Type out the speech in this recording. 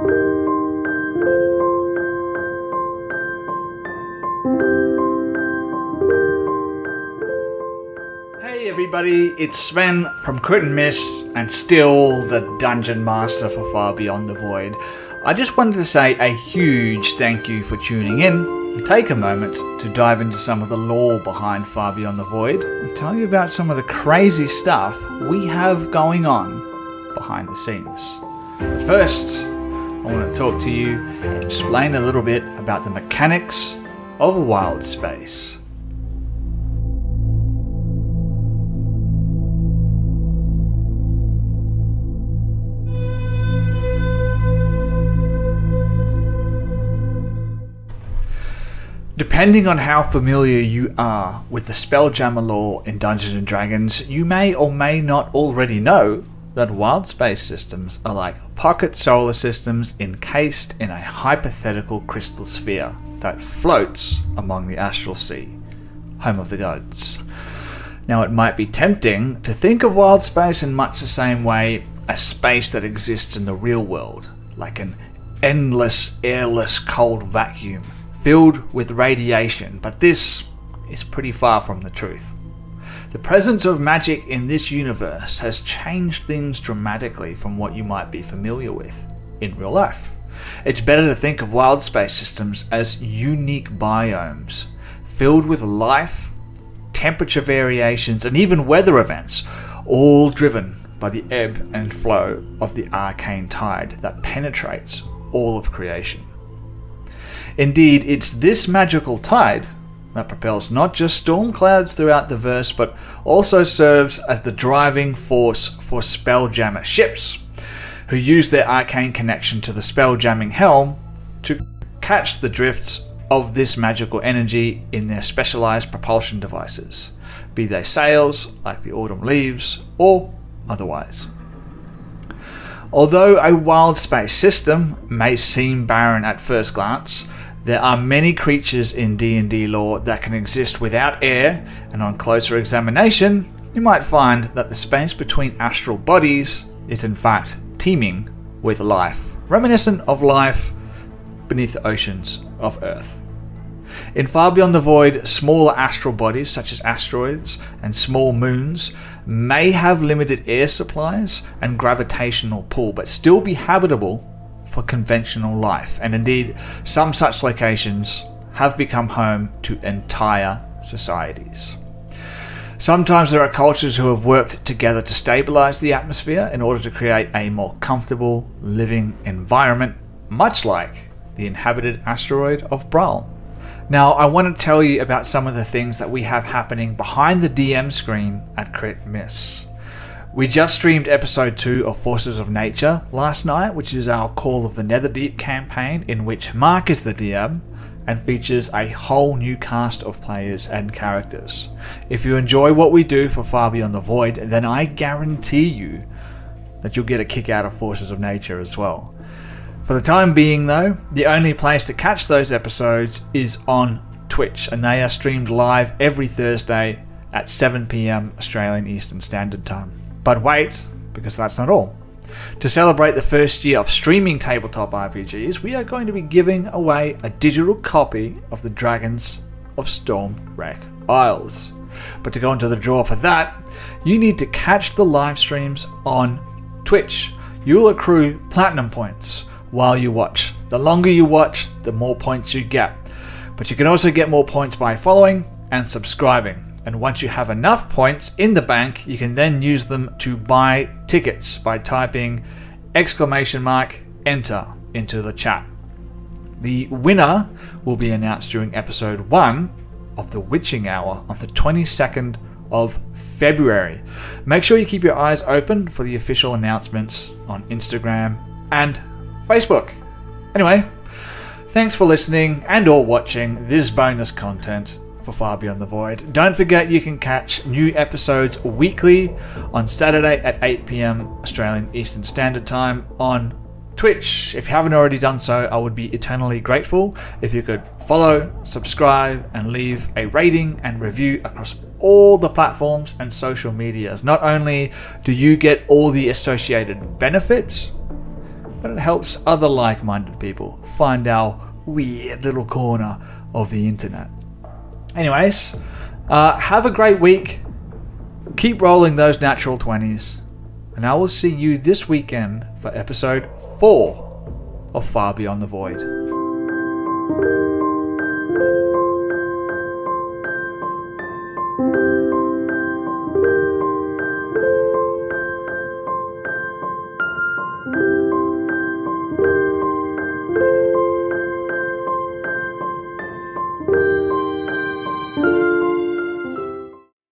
Hey everybody, it's Sven from Crit and Miss, and still the Dungeon Master for Far Beyond the Void. I just wanted to say a huge thank you for tuning in and take a moment to dive into some of the lore behind Far Beyond the Void and tell you about some of the crazy stuff we have going on behind the scenes. First, I want to talk to you and explain a little bit about the mechanics of Wildspace. Depending on how familiar you are with the Spelljammer lore in Dungeons & Dragons, you may or may not already know that Wildspace systems are like pocket solar systems encased in a hypothetical crystal sphere that floats among the astral sea, home of the gods. Now, it might be tempting to think of Wildspace in much the same way as space that exists in the real world, like an endless, airless, cold vacuum filled with radiation, but this is pretty far from the truth. The presence of magic in this universe has changed things dramatically from what you might be familiar with in real life. It's better to think of Wildspace systems as unique biomes, filled with life, temperature variations, and even weather events, all driven by the ebb and flow of the arcane tide that penetrates all of creation. Indeed, it's this magical tide that propels not just storm clouds throughout the verse, but also serves as the driving force for Spelljammer ships, who use their arcane connection to the Spelljamming helm to catch the drifts of this magical energy in their specialized propulsion devices, be they sails, like the autumn leaves, or otherwise. Although a Wildspace system may seem barren at first glance, there are many creatures in D&D lore that can exist without air, and on closer examination, you might find that the space between astral bodies is in fact teeming with life, reminiscent of life beneath the oceans of Earth. In Far Beyond the Void, smaller astral bodies such as asteroids and small moons may have limited air supplies and gravitational pull, but still be habitable for conventional life, and indeed some such locations have become home to entire societies. Sometimes there are cultures who have worked together to stabilize the atmosphere in order to create a more comfortable living environment, much like the inhabited asteroid of Brawl. Now, I want to tell you about some of the things that we have happening behind the DM screen at Crit Miss. We just streamed episode 2 of Forces of Nature last night, which is our Call of the Netherdeep campaign, in which Mark is the DM and features a whole new cast of players and characters. If you enjoy what we do for Far Beyond the Void, then I guarantee you that you'll get a kick out of Forces of Nature as well. For the time being though, the only place to catch those episodes is on Twitch, and they are streamed live every Thursday at 7 PM Australian Eastern Standard Time. But wait, because that's not all. To celebrate the first year of streaming tabletop RPGs, we are going to be giving away a digital copy of the Dragons of Stormwreck Isles. But to go into the draw for that, you need to catch the live streams on Twitch. You'll accrue platinum points while you watch. The longer you watch, the more points you get. But you can also get more points by following and subscribing. And once you have enough points in the bank, you can then use them to buy tickets by typing !enter into the chat. The winner will be announced during episode 1 of the Witching Hour on the 22nd of February. Make sure you keep your eyes open for the official announcements on Instagram and Facebook. Anyway, thanks for listening and or watching this bonus content for Far Beyond the Void. Don't forget you can catch new episodes weekly on Saturday at 8 PM Australian Eastern Standard Time on Twitch. If you haven't already done so, I would be eternally grateful if you could follow, subscribe, and leave a rating and review across all the platforms and social medias. Not only do you get all the associated benefits, but it helps other like-minded people find our weird little corner of the internet. Anyways, have a great week. Keep rolling those natural 20s. And I will see you this weekend for episode 4 of Far Beyond the Void.